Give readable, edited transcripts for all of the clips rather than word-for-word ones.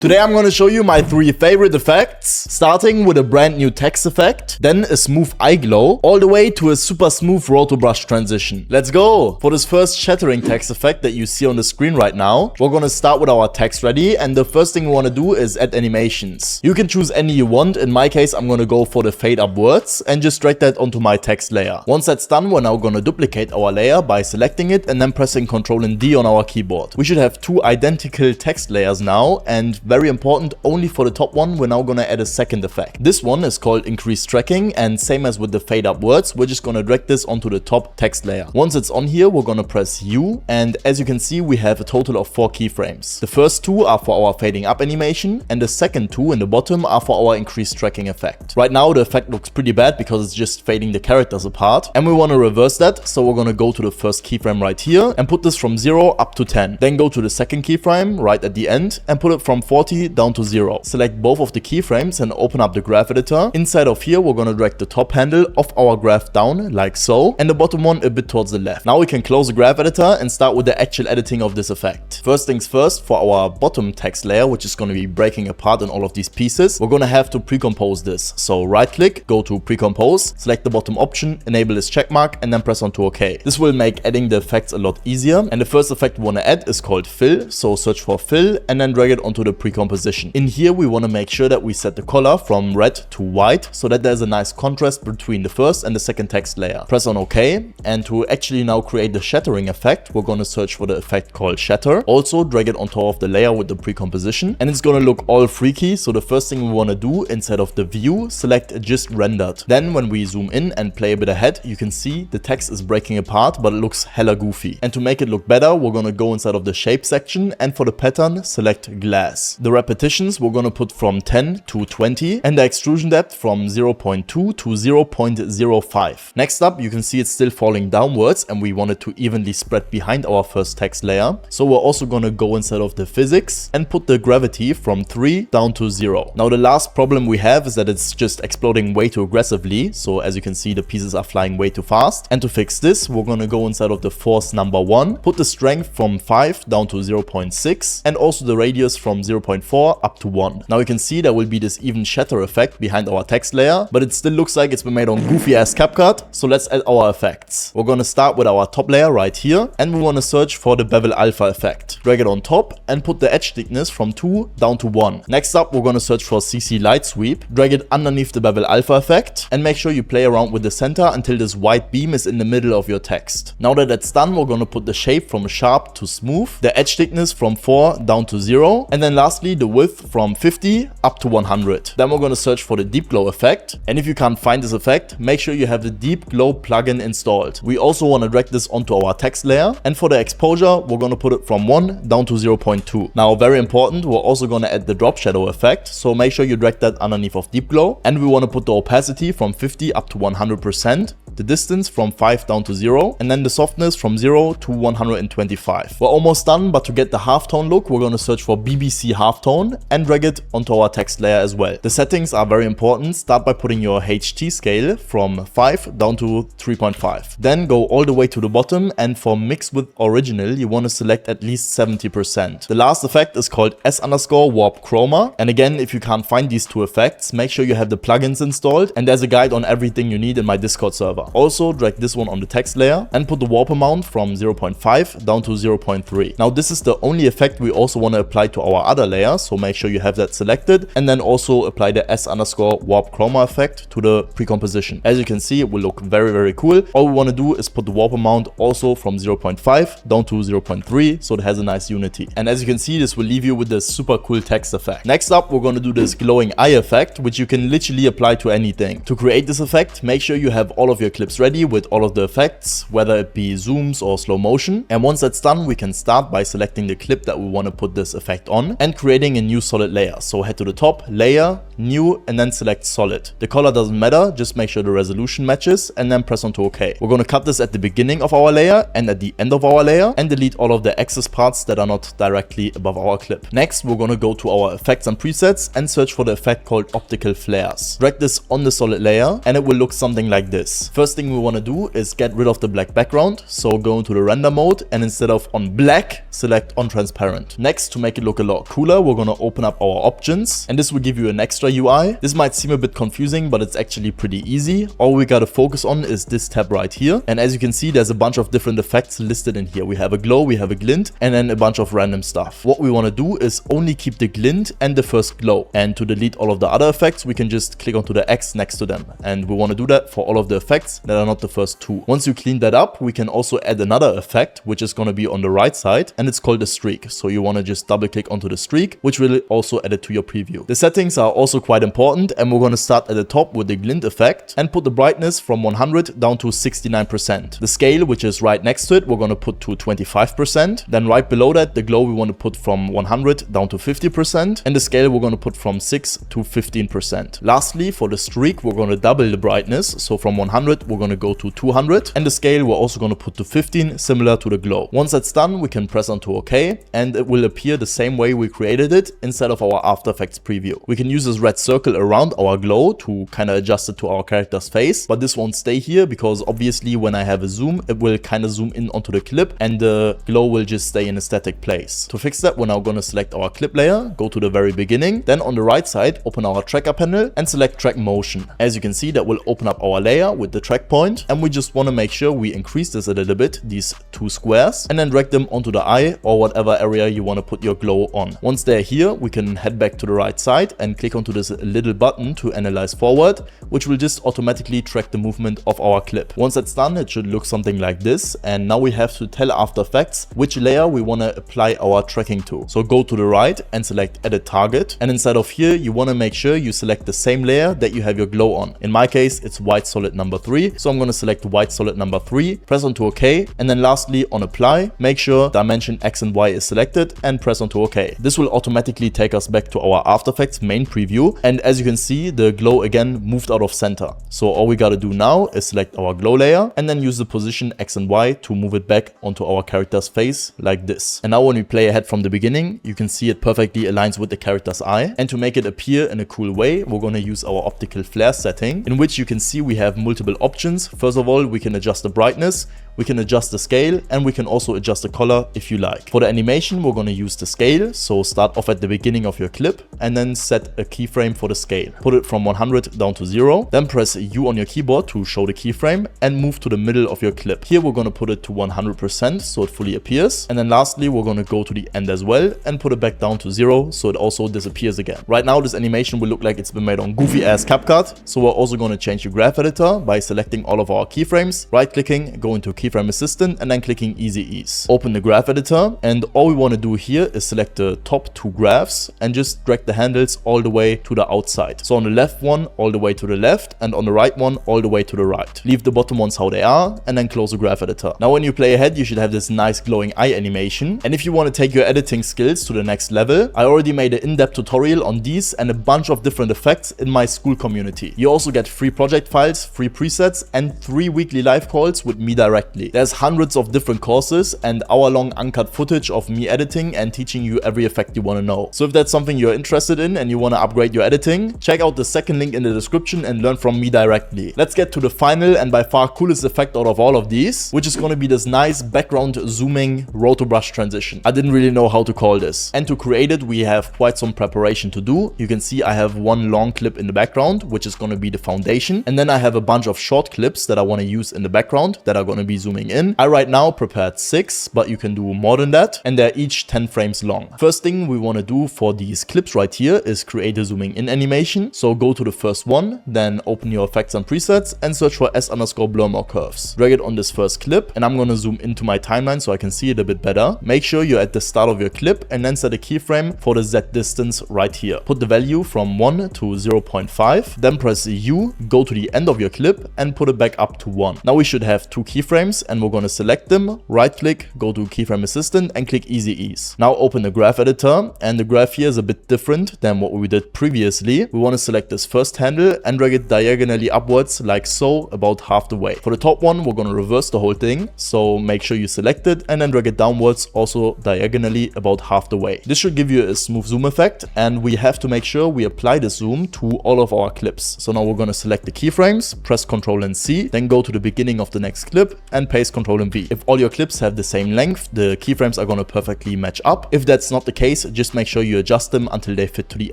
Today I'm going to show you my 3 favorite effects, starting with a brand new text effect, then a smooth eye glow, all the way to a super smooth roto brush transition. Let's go! For this first shattering text effect that you see on the screen right now, we're going to start with our text ready, and the first thing we want to do is add animations. You can choose any you want. In my case, I'm going to go for the fade up words and just drag that onto my text layer. Once that's done, we're now going to duplicate our layer by selecting it and then pressing Ctrl and D on our keyboard. We should have 2 identical text layers now, and very important, only for the top one, we're now gonna add a second effect. This one is called increased tracking, and same as with the fade up words, we're just gonna drag this onto the top text layer. Once it's on here, we're gonna press U, and as you can see, we have a total of 4 keyframes. The first 2 are for our fading up animation, and the second 2 in the bottom are for our increased tracking effect. Right now, the effect looks pretty bad because it's just fading the characters apart, and we wanna reverse that, so we're gonna go to the first keyframe right here and put this from 0 up to 10. Then go to the second keyframe right at the end and put it from 40 down to 0. Select both of the keyframes and open up the graph editor. Inside of here, we're gonna drag the top handle of our graph down like so, and the bottom one a bit towards the left. Now we can close the graph editor and start with the actual editing of this effect. First things first, for our bottom text layer, which is gonna be breaking apart in all of these pieces, we're gonna have to pre-compose this. So right click, go to pre-compose, select the bottom option, enable this check mark, and then press onto OK. This will make adding the effects a lot easier, and the first effect we wanna add is called fill, so search for fill and then drag it onto the pre-composition. In here, we want to make sure that we set the color from red to white so that there's a nice contrast between the first and the second text layer. Press on OK, and to actually now create the shattering effect, we're going to search for the effect called shatter. Also drag it on top of the layer with the pre-composition, and it's going to look all freaky. So the first thing we want to do, inside of the view, select just rendered. Then when we zoom in and play a bit ahead, you can see the text is breaking apart, but it looks hella goofy. And to make it look better, we're going to go inside of the shape section, and for the pattern, select glass. The repetitions we're going to put from 10 to 20, and the extrusion depth from 0.2 to 0.05. Next up, you can see it's still falling downwards, and we want it to evenly spread behind our first text layer. So we're also going to go inside of the physics and put the gravity from 3 down to 0. Now the last problem we have is that it's just exploding way too aggressively. So as you can see, the pieces are flying way too fast. And to fix this, we're going to go inside of the force number 1, put the strength from 5 down to 0.6, and also the radius from 0.4 up to 1. Now you can see there will be this even shatter effect behind our text layer, but it still looks like it's been made on goofy ass CapCut. So let's add our effects. We're gonna start with our top layer right here, and we want to search for the bevel alpha effect. Drag it on top and put the edge thickness from 2 down to 1. Next up, we're gonna search for CC light sweep. Drag it underneath the bevel alpha effect, and make sure you play around with the center until this white beam is in the middle of your text. Now that that's done, we're gonna put the shape from sharp to smooth, the edge thickness from 4 down to 0, and then lastly the width from 50 up to 100. Then we're going to search for the deep glow effect, and if you can't find this effect, make sure you have the deep glow plugin installed. We also want to drag this onto our text layer, and for the exposure, we're going to put it from 1 down to 0.2. Now very important, we're also going to add the drop shadow effect, so make sure you drag that underneath of deep glow, and we want to put the opacity from 50 up to 100%, the distance from 5 down to 0, and then the softness from 0 to 125. We're almost done, but to get the halftone look, we're going to search for BBC halftone and drag it onto our text layer as well. The settings are very important. Start by putting your HT scale from 5 down to 3.5. Then go all the way to the bottom, and for mix with original, you want to select at least 70%. The last effect is called S_warp chroma, and again, if you can't find these 2 effects, make sure you have the plugins installed, and there's a guide on everything you need in my Discord server. Also drag this one on the text layer and put the warp amount from 0.5 down to 0.3. Now this is the only effect we also want to apply to our other layer, so make sure you have that selected, and then also apply the S_warp chroma effect to the pre-composition. As you can see, it will look very cool. All we want to do is put the warp amount also from 0.5 down to 0.3, so it has a nice unity. And as you can see, this will leave you with this super cool text effect. Next up, we're going to do this glowing eye effect, which you can literally apply to anything. To create this effect, make sure you have all of your clips ready with all of the effects, whether it be zooms or slow motion. And once that's done, we can start by selecting the clip that we want to put this effect on and creating a new solid layer. So head to the top, layer, new, and then select solid. The color doesn't matter, just make sure the resolution matches, and then press onto OK. We're going to cut this at the beginning of our layer and at the end of our layer, and delete all of the excess parts that are not directly above our clip. Next, we're going to go to our effects and presets and search for the effect called optical flares. Drag this on the solid layer, and it will look something like this. First thing we want to do is get rid of the black background. So go into the render mode and instead of on black, select on transparent. Next, to make it look a lot cooler, we're going to open up our options and this will give you an extra UI. This might seem a bit confusing, but it's actually pretty easy. All we got to focus on is this tab right here. And as you can see, there's a bunch of different effects listed in here. We have a glow, we have a glint, and then a bunch of random stuff. What we want to do is only keep the glint and the first glow. And to delete all of the other effects, we can just click onto the X next to them. And we want to do that for all of the effects that are not the first two. Once you clean that up, we can also add another effect, which is going to be on the right side, and it's called a streak. So you want to just double click onto the streak, which will also add it to your preview. The settings are also quite important, and we're going to start at the top with the glint effect and put the brightness from 100 down to 69%. The scale, which is right next to it, we're going to put to 25%. Then right below that, the glow we want to put from 100 down to 50%, and the scale we're going to put from 6 to 15%. Lastly, for the streak, we're going to double the brightness. So from 100, we're going to go to 200, and the scale we're also going to put to 15, similar to the glow. Once that's done, we can press onto OK, and it will appear the same way we created it inside of our After Effects preview. We can use this red circle around our glow to kind of adjust it to our character's face, but this won't stay here because obviously when I have a zoom, it will kind of zoom in onto the clip and the glow will just stay in a static place. To fix that, we're now going to select our clip layer, go to the very beginning, then on the right side, open our tracker panel and select track motion. As you can see, that will open up our layer with the track point, and we just want to make sure we increase this a little bit, these two squares, and then drag them onto the eye or whatever area you want to put your glow on. Once they're here, we can head back to the right side and click onto this little button to analyze forward, which will just automatically track the movement of our clip. Once that's done, it should look something like this. And now we have to tell After Effects which layer we want to apply our tracking to. So go to the right and select Edit Target. And inside of here, you want to make sure you select the same layer that you have your glow on. In my case, it's white solid number 3. So I'm going to select white solid number 3, press onto OK. And then lastly on Apply, make sure dimension X and Y is selected and press onto OK. This will automatically take us back to our After Effects main preview. And as you can see, the glow again moved out of center. So all we got to do now is select our glow layer and then use the position X and Y to move it back onto our character's face like this. And now when we play ahead from the beginning, you can see it perfectly aligns with the character's eye. And to make it appear in a cool way, we're going to use our optical flare setting, in which you can see we have multiple options. First of all, we can adjust the brightness, we can adjust the scale, and we can also adjust the color if you like. For the animation, we're going to use the scale. So start off at the beginning of your clip and then set a keyframe for the scale. Put it from 100 down to 0. Then press U on your keyboard to show the keyframe and move to the middle of your clip. Here we're going to put it to 100% so it fully appears. And then lastly, we're going to go to the end as well and put it back down to 0 so it also disappears again. Right now, this animation will look like it's been made on goofy ass CapCut. So we're also going to change the graph editor by selecting all of our keyframes, right clicking, go into Keyframe Assistant, and then clicking Easy Ease. Open the graph editor, and all we want to do here is select the top two graphs and just drag the handles all the way to the outside. So on the left one, all the way to the left, and on the right one, all the way to the right. Leave the bottom ones how they are, and then close the graph editor. Now when you play ahead, you should have this nice glowing eye animation. And if you want to take your editing skills to the next level, I already made an in-depth tutorial on these and a bunch of different effects in my school community. You also get free project files, free presets, and 3 weekly live calls with me directly. There's hundreds of different courses and hour-long uncut footage of me editing and teaching you every effect you want to know. So if that's something you're interested in and you want to upgrade your editing, check out the second link in the description and learn from me directly. Let's get to the final and by far coolest effect out of all of these, which is going to be this nice background zooming roto brush transition. I didn't really know how to call this. And to create it, we have quite some preparation to do. You can see I have one long clip in the background, which is going to be the foundation. And then I have a bunch of short clips that I want to use in the background that are going to be zooming in. I right now prepared 6, but you can do more than that. And they're each 10 frames long. First thing we want to do for these clips right here is create a zooming in animation. So go to the first one, then open your effects and presets and search for S_blur more curves. Drag it on this first clip and I'm going to zoom into my timeline so I can see it a bit better. Make sure you're at the start of your clip and then set a keyframe for the Z distance right here. Put the value from 1 to 0.5, then press U, go to the end of your clip and put it back up to 1. Now we should have 2 keyframes. keyframes and we're going to select them, right click, go to keyframe assistant and click easy ease. Now open the graph editor, and the graph here is a bit different than what we did previously. We want to select this first handle and drag it diagonally upwards like so, about half the way. For the top one, we're going to reverse the whole thing, so make sure you select it and then drag it downwards also diagonally about half the way. This should give you a smooth zoom effect, and we have to make sure we apply the zoom to all of our clips. So now we're going to select the keyframes, press Ctrl and C, then go to the beginning of the next clip and paste Ctrl and V. If all your clips have the same length, the keyframes are going to perfectly match up. If that's not the case, just make sure you adjust them until they fit to the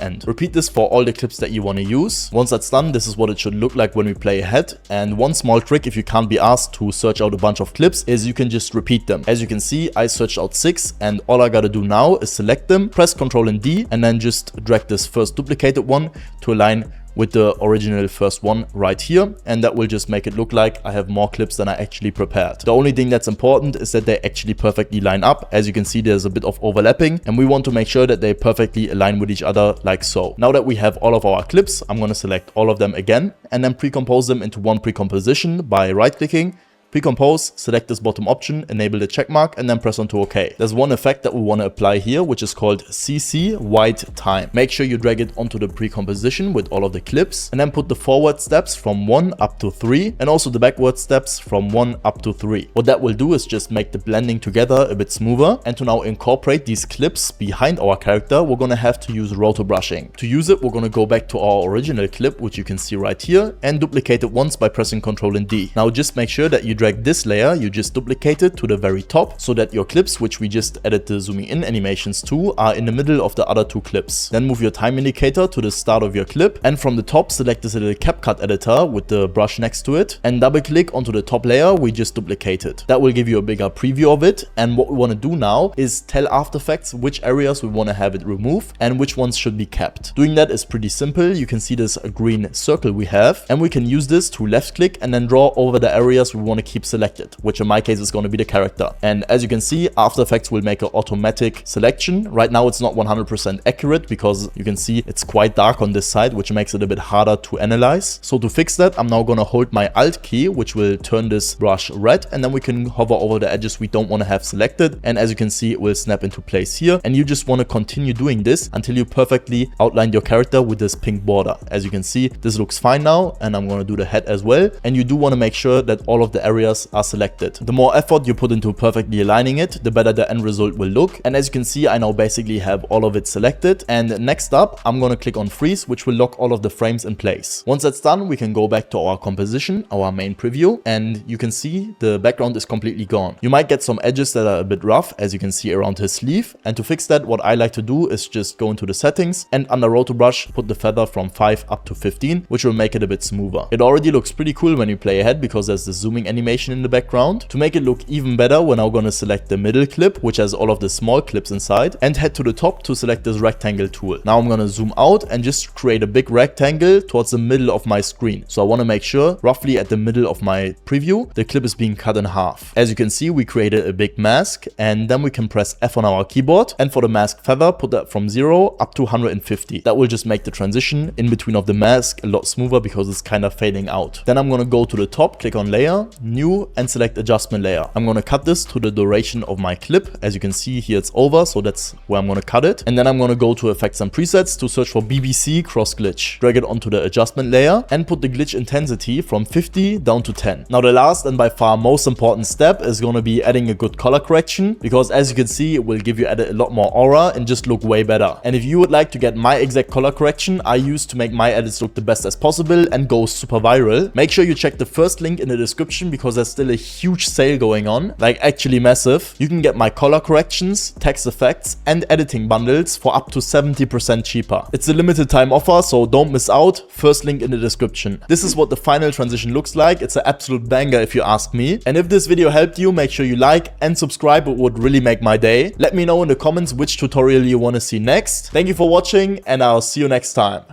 end. Repeat this for all the clips that you want to use. Once that's done, this is what it should look like when we play ahead. And one small trick, if you can't be asked to search out a bunch of clips, is you can just repeat them. As you can see, I searched out 6, and all I gotta do now is select them, press Ctrl and D, and then just drag this first duplicated one to align with the original first one right here, and that will just make it look like I have more clips than I actually prepared. The only thing that's important is that they actually perfectly line up. As you can see, there's a bit of overlapping, and we want to make sure that they perfectly align with each other like so. Now that we have all of our clips, I'm going to select all of them again and then pre-compose them into one pre-composition by right-clicking, pre-compose, select this bottom option, enable the check mark, and then press onto OK. There's one effect that we want to apply here, which is called CC Wait Time. Make sure you drag it onto the pre-composition with all of the clips, and then put the forward steps from 1 up to 3, and also the backward steps from 1 up to 3. What that will do is just make the blending together a bit smoother. And to now incorporate these clips behind our character, we're going to have to use roto brushing. To use it, we're going to go back to our original clip, which you can see right here, and duplicate it once by pressing Ctrl and D. Now just make sure that you drag this layer, you just duplicate it to the very top, so that your clips, which we just added the zooming in animations to, are in the middle of the other two clips. Then move your time indicator to the start of your clip, and from the top select this little CapCut editor with the brush next to it, and double click onto the top layer we just duplicated. That will give you a bigger preview of it. And what we want to do now is tell After Effects which areas we want to have it remove and which ones should be kept. Doing that is pretty simple. You can see this green circle we have, and we can use this to left click and then draw over the areas we want to keep selected, which in my case is going to be the character. And as you can see, After Effects will make an automatic selection. Right now it's not 100% accurate because you can see it's quite dark on this side, which makes it a bit harder to analyze. So to fix that, I'm now going to hold my Alt key, which will turn this brush red, and then we can hover over the edges we don't want to have selected. And as you can see, it will snap into place here. And you just want to continue doing this until you perfectly outline your character with this pink border. As you can see, this looks fine now, and I'm going to do the head as well. And you do want to make sure that all of the areas are selected. The more effort you put into perfectly aligning it, the better the end result will look. And as you can see, I now basically have all of it selected. And next up, I'm going to click on freeze, which will lock all of the frames in place. Once that's done, we can go back to our composition, our main preview, and you can see the background is completely gone. You might get some edges that are a bit rough, as you can see around his sleeve. And to fix that, what I like to do is just go into the settings and under roto brush, put the feather from 5 up to 15, which will make it a bit smoother. It already looks pretty cool when you play ahead because there's the zooming animation in the background. To make it look even better, we're now going to select the middle clip, which has all of the small clips inside, and head to the top to select this rectangle tool. Now I'm going to zoom out and just create a big rectangle towards the middle of my screen. So I want to make sure roughly at the middle of my preview, the clip is being cut in half. As you can see, we created a big mask, and then we can press F on our keyboard. And for the mask feather, put that from 0 up to 150. That will just make the transition in between of the mask a lot smoother because it's kind of fading out. Then I'm going to go to the top, click on layer, new, and select adjustment layer. I'm going to cut this to the duration of my clip. As you can see here, it's over, so that's where I'm going to cut it. And then I'm going to go to effects and presets to search for BBC cross glitch. Drag it onto the adjustment layer and put the glitch intensity from 50 down to 10. Now the last and by far most important step is going to be adding a good color correction, because as you can see, it will give you a lot more aura and just look way better. And if you would like to get my exact color correction I use to make my edits look the best as possible and go super viral, make sure you check the first link in the description because there's still a huge sale going on, like actually massive. You can get my color corrections, text effects, and editing bundles for up to 70% cheaper. It's a limited time offer, so don't miss out. First link in the description. This is what the final transition looks like. It's an absolute banger if you ask me. And if this video helped you, make sure you like and subscribe. It would really make my day. Let me know in the comments which tutorial you want to see next. Thank you for watching, and I'll see you next time.